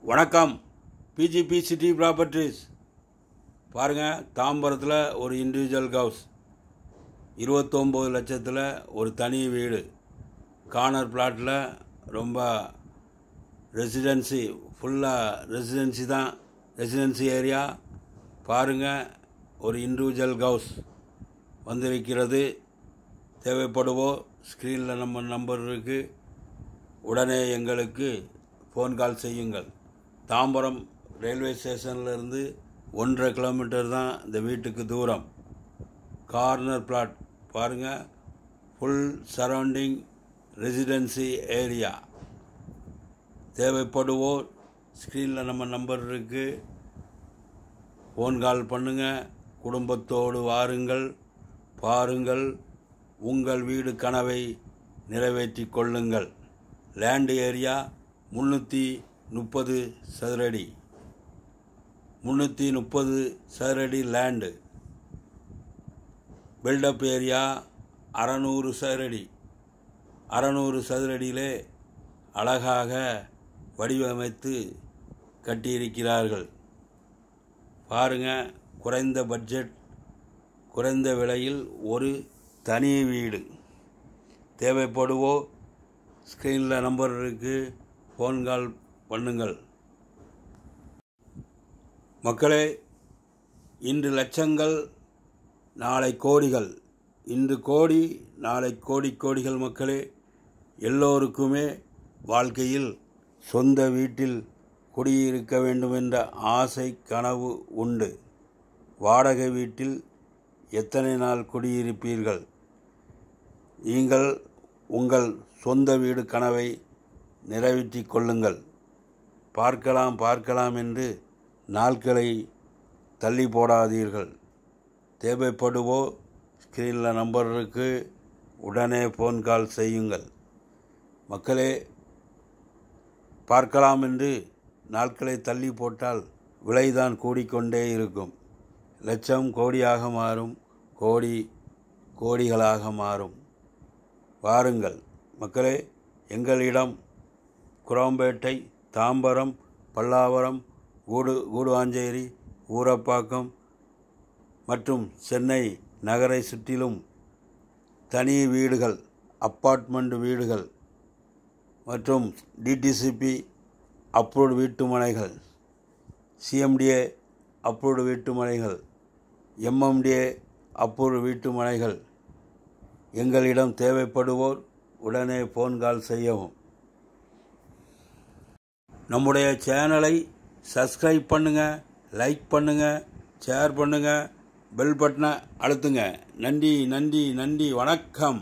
வணக்கம். PGP city properties பாருங்கள். தாம்பரத்தில் ஒரு இண்டிவிஜுவல் ஹவுஸ் 29 லட்சத்தில் ஒரு தனி வீடு, கார்னர் பிளாட்டில், ரொம்ப ரெசிடென்சி, ஃபுல்லாக ரெசிடென்சி தான், ரெசிடென்சி ஏரியா. பாருங்கள், ஒரு இண்டிவிஜுவல் ஹவுஸ் வந்திருக்கிறது. தேவைப்படுவோ ஸ்க்ரீனில் நம்ம நம்பர் இருக்குது, உடனே எங்களுக்கு ஃபோன் கால் செய்யுங்கள். தாம்பரம் ரயில்வே ஸ்டேஷன்லேருந்து 1.5 கிலோமீட்டர் தான் இந்த வீட்டுக்கு தூரம். கார்னர் பிளாட் பாருங்கள், ஃபுல் சரௌண்டிங் ரெசிடென்சி ஏரியா. தேவைப்படுவோர் ஸ்க்ரீனில் நம்ம நம்பர் இருக்குது, ஃபோன் கால் பண்ணுங்கள். குடும்பத்தோடு வாருங்கள், பாருங்கள், உங்கள் வீடு கனவை நிறைவேற்றி கொள்ளுங்கள். லேண்ட் ஏரியா 330 சதுரடி, 330 சதுரடி லேண்டு. பில்டப் ஏரியா 600 சதுரடி. 600 சதுரடியிலே அழகாக வடிவமைத்து கட்டியிருக்கிறார்கள். பாருங்கள், குறைந்த பட்ஜெட், குறைந்த விலையில் ஒரு தனி வீடு. தேவைப்படுவோ ஸ்க்ரீனில் நம்பர் இருக்குது, ஃபோன் கால் பண்ணுங்கள். மக்களே, இன்று லட்சங்கள், நாளை கோடிகள். இன்று கோடி, நாளை கோடிகள். மக்களே, எல்லோருக்குமே வாழ்க்கையில் சொந்த வீட்டில் குடியிருக்க வேண்டுமென்ற ஆசை, கனவு உண்டு. வாடகை வீட்டில் எத்தனை நாள் குடியிருப்பீர்கள்? நீங்கள் உங்கள் சொந்த வீடு கனவை நிறைவேற்றி கொள்ளுங்கள். பார்க்கலாம் என்று நாட்களை தள்ளி போடாதீர்கள். தேவைப்படுவோ ஸ்க்ரீனில் நம்பர் இருக்குது, உடனே ஃபோன் கால் செய்யுங்கள். மக்களே, பார்க்கலாம் என்று நாட்களை தள்ளி போட்டால் விலைதான் கூடிக்கொண்டே இருக்கும். லட்சம் கோடியாக மாறும், கோடி கோடிகளாக மாறும். வாருங்கள் மக்களே, எங்களிடம் குரோம்பேட்டை, தாம்பரம், பல்லாவரம், கூடுவாஞ்சேரி, ஊரப்பாக்கம் மற்றும் சென்னை நகரை சுற்றிலும் தனி வீடுகள், அப்பார்ட்மெண்ட் வீடுகள் மற்றும் டிடிசிபி அப்ரூவ்டு வீட்டுமனைகள், சிஎம்டிஏ அப்ரூவ்டு வீட்டுமனைகள், எம்எம்டிஏ அப்ரூவ்டு வீட்டுமனைகள். எங்களிடம் தேவைப்படுவோர் உடனே ஃபோன் கால் செய்யவும். நம்முடைய சேனலை சப்ஸ்கிரைப் பண்ணுங்கள், லைக் பண்ணுங்கள், ஷேர் பண்ணுங்கள், பெல் பட்டனை அழுத்துங்க. நன்றி. வணக்கம்.